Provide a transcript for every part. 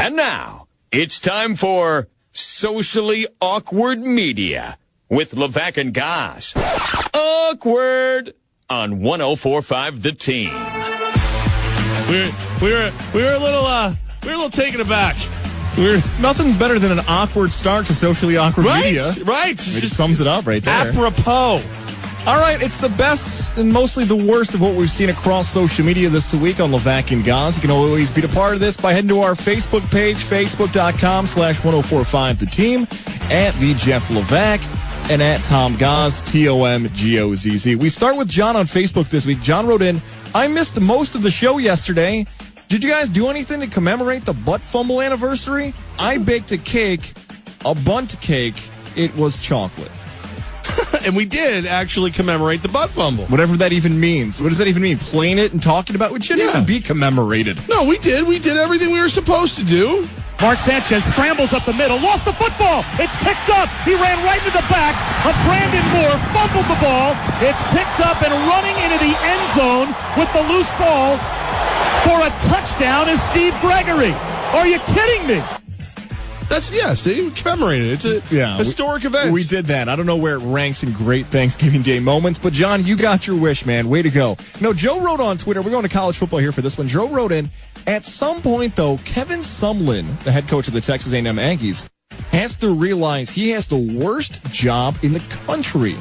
And now, it's time for Socially Awkward Media with Levack Goz. Awkward on 104.5 The Team. We were a little taken aback. Nothing's better than an awkward start to Socially Awkward Media. Right. It just sums it up right there. Apropos. All right, it's the best and mostly the worst of what we've seen across social media this week on Levack Goz. You can always be a part of this by heading to our Facebook page, facebook.com/1045 The Team, at the Jeff Levack, and at Tom Goz, TOMGOZZ. We start with John on Facebook this week. John wrote in, I missed most of the show yesterday. Did you guys do anything to commemorate the butt fumble anniversary? I baked a cake, a bunt cake. It was chocolate. And we did actually commemorate the butt fumble. Whatever that even means. What does that even mean? Playing it and talking about it? It shouldn't even be commemorated. No, we did. We did everything we were supposed to do. Mark Sanchez scrambles up the middle, lost the football. It's picked up. He ran right into the back of Brandon Moore, fumbled the ball. It's picked up and running into the end zone with the loose ball for a touchdown is Steve Gregory. Are you kidding me? See, commemorated. It's a historic event. We did that. I don't know where it ranks in great Thanksgiving Day moments, but John, you got your wish, man. Way to go. No, Joe wrote on Twitter, we're going to college football here for this one. Joe wrote in, at some point, though, Kevin Sumlin, the head coach of the Texas A&M Aggies, has to realize he has the worst job in the country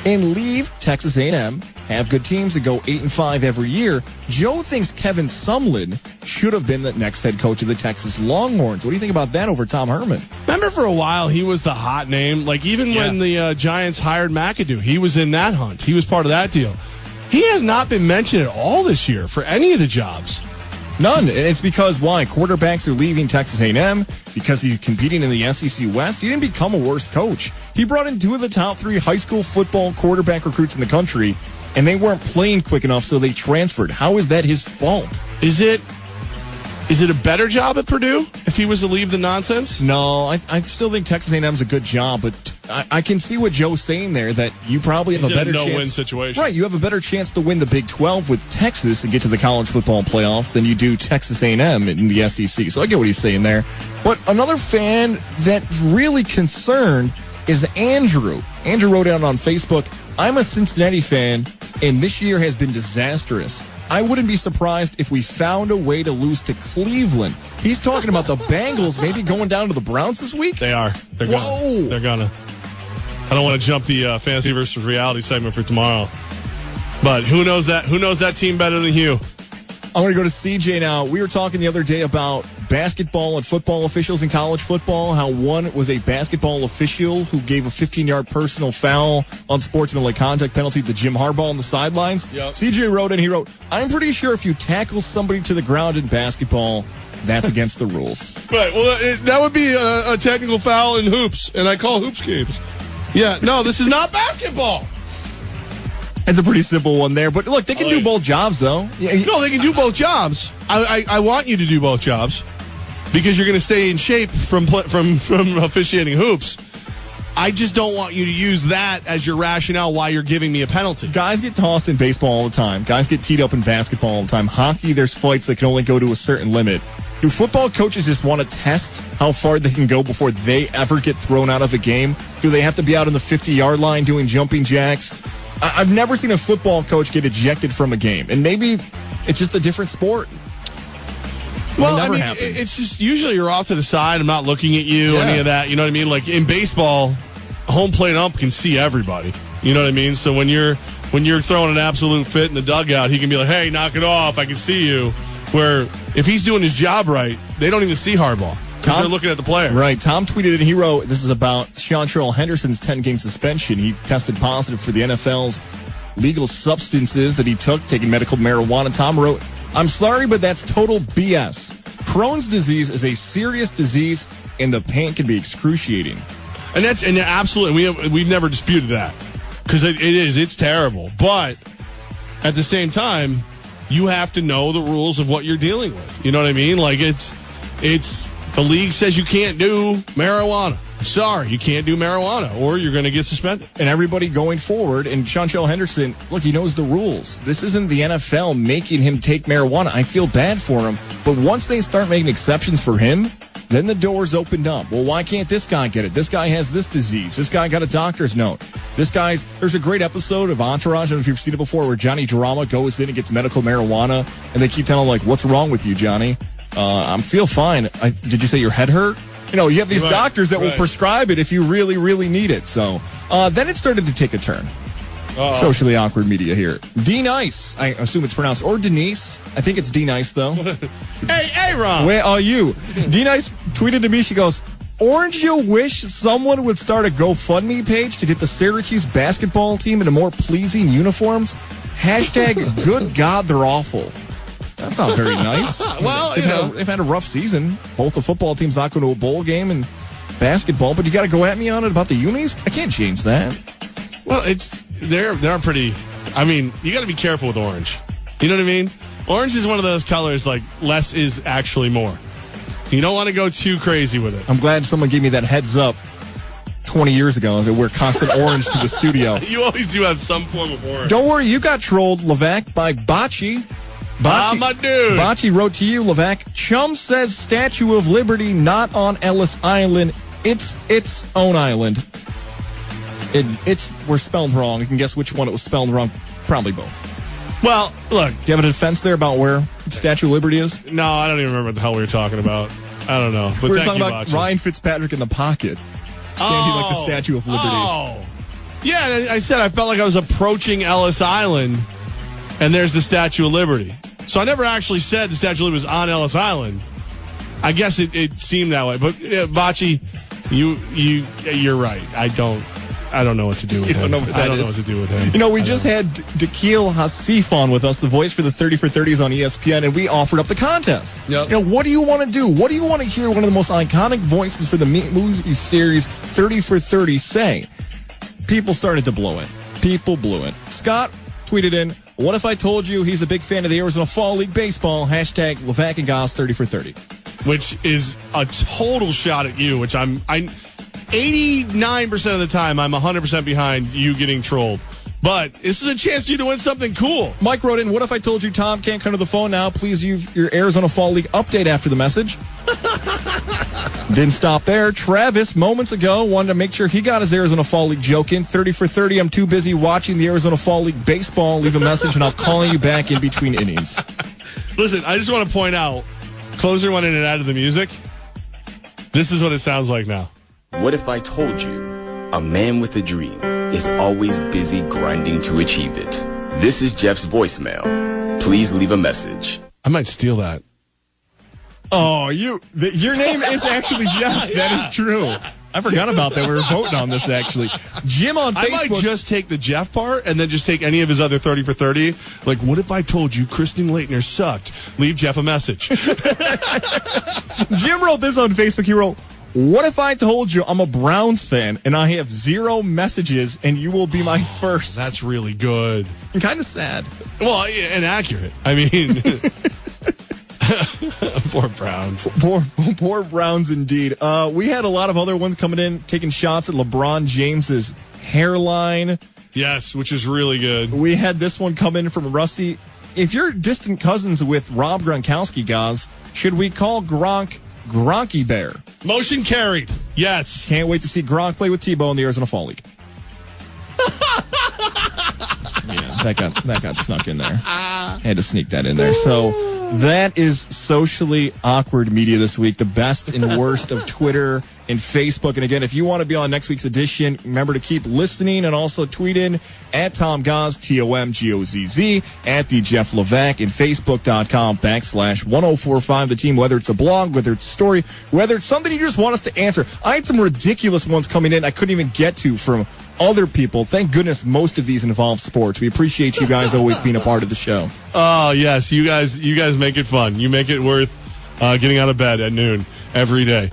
and leave Texas A&M, have good teams that go 8-5 every year. Joe thinks Kevin Sumlin should have been the next head coach of the Texas Longhorns. What do you think about that over Tom Herman? Remember for a while he was the hot name. Like even when the Giants hired McAdoo, he was in that hunt. He was part of that deal. He has not been mentioned at all this year for any of the jobs. None. And it's because, why? Quarterbacks are leaving Texas A&M because he's competing in the SEC West. He didn't become a worse coach. He brought in 2 of the top 3 high school football quarterback recruits in the country, and they weren't playing quick enough, so they transferred. How is that his fault? Is it a better job at Purdue if he was to leave the nonsense? No, I still think Texas A&M's a good job, but I can see what Joe's saying there, that you probably have a better chance. No-win situation. Right, you have a better chance to win the Big 12 with Texas and get to the college football playoff than you do Texas A&M in the SEC. So I get what he's saying there. But another fan that's really concerned is Andrew. Andrew wrote out on Facebook, I'm a Cincinnati fan, and this year has been disastrous. I wouldn't be surprised if we found a way to lose to Cleveland. He's talking about the Bengals maybe going down to the Browns this week? They are. They're gonna. I don't want to jump the fantasy versus reality segment for tomorrow. But who knows that team better than you? I'm going to go to CJ now. We were talking the other day about basketball and football officials in college football, how one was a basketball official who gave a 15-yard personal foul on sportsmanlike conduct penalty to Jim Harbaugh on the sidelines. Yep. CJ wrote in, he wrote, I'm pretty sure if you tackle somebody to the ground in basketball, that's against the rules. Right. Well, that would be a technical foul in hoops, and I call hoops games. Yeah, no, this is not basketball. That's a pretty simple one there. But look, they can do both jobs, though. No, they can do both jobs. I want you to do both jobs because you're going to stay in shape from officiating hoops. I just don't want you to use that as your rationale why you're giving me a penalty. Guys get tossed in baseball all the time. Guys get teed up in basketball all the time. Hockey, there's fights that can only go to a certain limit. Do football coaches just want to test how far they can go before they ever get thrown out of a game? Do they have to be out on the 50-yard line doing jumping jacks? I've never seen a football coach get ejected from a game, and maybe it's just a different sport. Well, I mean, it's just usually you're off to the side. I'm not looking at you, any of that. You know what I mean? Like in baseball, home plate ump can see everybody. You know what I mean? So when you're throwing an absolute fit in the dugout, he can be like, "Hey, knock it off! I can see you." Where if he's doing his job right, they don't even see Harbaugh. They're looking at the player. Right. Tom tweeted it. He wrote, this is about Seantrell Henderson's 10-game suspension. He tested positive for the NFL's legal substances that he took, taking medical marijuana. Tom wrote, I'm sorry, but that's total BS. Crohn's disease is a serious disease, and the pain can be excruciating. And absolutely, we've never disputed that because it's terrible. But at the same time, you have to know the rules of what you're dealing with. You know what I mean? Like it's the league says you can't do marijuana. Sorry, you can't do marijuana, or you're going to get suspended. And everybody going forward, and Seantrell Henderson, look, he knows the rules. This isn't the NFL making him take marijuana. I feel bad for him. But once they start making exceptions for him, Then the doors opened up. Well, why can't this guy get it? This guy has this disease. This guy got a doctor's note. There's a great episode of Entourage, I don't know if you've seen it before, where Johnny Drama goes in and gets medical marijuana, and they keep telling him, like, what's wrong with you, Johnny? I feel fine. Did you say your head hurt? You have these doctors that will prescribe it if you really, really need it. So then it started to take a turn. Socially awkward media here. D-Nice, I assume it's pronounced, or Denise. I think it's D-Nice, though. Hey, Ron. Where are you? D-Nice tweeted to me, she goes, "Orange, you wish someone would start a GoFundMe page to get the Syracuse basketball team into more pleasing uniforms? Hashtag, good God, they're awful." That's not very nice. Well, they've had a rough season. Both the football teams not going to a bowl game and basketball, but you got to go at me on it about the unis? I can't change that. Well, they're pretty. I mean, you got to be careful with orange. You know what I mean? Orange is one of those colors like less is actually more. You don't want to go too crazy with it. I'm glad someone gave me that heads up 20 years ago as I wear constant orange to the studio. You always do have some form of orange. Don't worry, you got trolled, Levack, by Bocce. My dude. Bocce wrote to you, Levack. Chum says Statue of Liberty not on Ellis Island. It's its own island. We're spelled wrong. You can guess which one it was spelled wrong. Probably both. Well, look. Do you have a defense there about where Statue of Liberty is? No, I don't even remember what the hell we were talking about. I don't know. But we were talking about Bocce. Ryan Fitzpatrick in the pocket, standing like the Statue of Liberty. Oh. Yeah, I said I felt like I was approaching Ellis Island, and there's the Statue of Liberty. So I never actually said the Statue of Liberty was on Ellis Island. I guess it seemed that way. But Bocce, you're right. I don't know what to do with him. I don't know what to do with him. We just had Dakil Hasif on with us, the voice for the 30 for 30s on ESPN, and we offered up the contest. Yep. What do you want to do? What do you want to hear one of the most iconic voices for the movie series 30 for 30 say? People started to blow it. People blew it. Scott tweeted in, "What if I told you he's a big fan of the Arizona Fall League baseball? Hashtag Levack Goz 30 for 30. Which is a total shot at you, which I'm 89% of the time, I'm 100% behind you getting trolled. But this is a chance for you to win something cool. Mike wrote in, "What if I told you Tom can't come to the phone now? Please use your Arizona Fall League update after the message." Didn't stop there. Travis, moments ago, wanted to make sure he got his Arizona Fall League joke in. 30 for 30, I'm too busy watching the Arizona Fall League baseball. Leave a message and I'll call you back in between innings. Listen, I just want to point out, closer went in and added the music. This is what it sounds like now. What if I told you a man with a dream is always busy grinding to achieve it? This is Jeff's voicemail. Please leave a message. I might steal that. Oh, your name is actually Jeff. Yeah. That is true. I forgot about that. We were voting on this, actually. Jim on Facebook. I might just take the Jeff part and then just take any of his other 30 for 30. Like, what if I told you Kristen Leitner sucked? Leave Jeff a message. Jim wrote this on Facebook. He wrote, "What if I told you I'm a Browns fan and I have 0 messages and you will be my first?" That's really good. I'm kind of sad. Well, and accurate. I mean, poor Browns. Poor Browns indeed. We had a lot of other ones coming in, taking shots at LeBron James's hairline. Yes, which is really good. We had this one come in from Rusty. "If you're distant cousins with Rob Gronkowski, Goz, should we call Gronk Gronky Bear?" Motion carried. Yes. Can't wait to see Gronk play with Tebow in the Arizona Fall League. Yeah, that got snuck in there. Had to sneak that in there. So that is socially awkward media this week. The best and worst of Twitter and Facebook. And again, if you want to be on next week's edition, remember to keep listening and also tweet in at Tom Goz, TOMGOZZ, at the Jeff Levack, and Facebook.com/1045 the team, whether it's a blog, whether it's a story, whether it's something you just want us to answer. I had some ridiculous ones coming in I couldn't even get to from other people. Thank goodness most of these involve sports. We appreciate you guys always being a part of the show. Oh, yes. You guys make it fun. You make it worth getting out of bed at noon every day.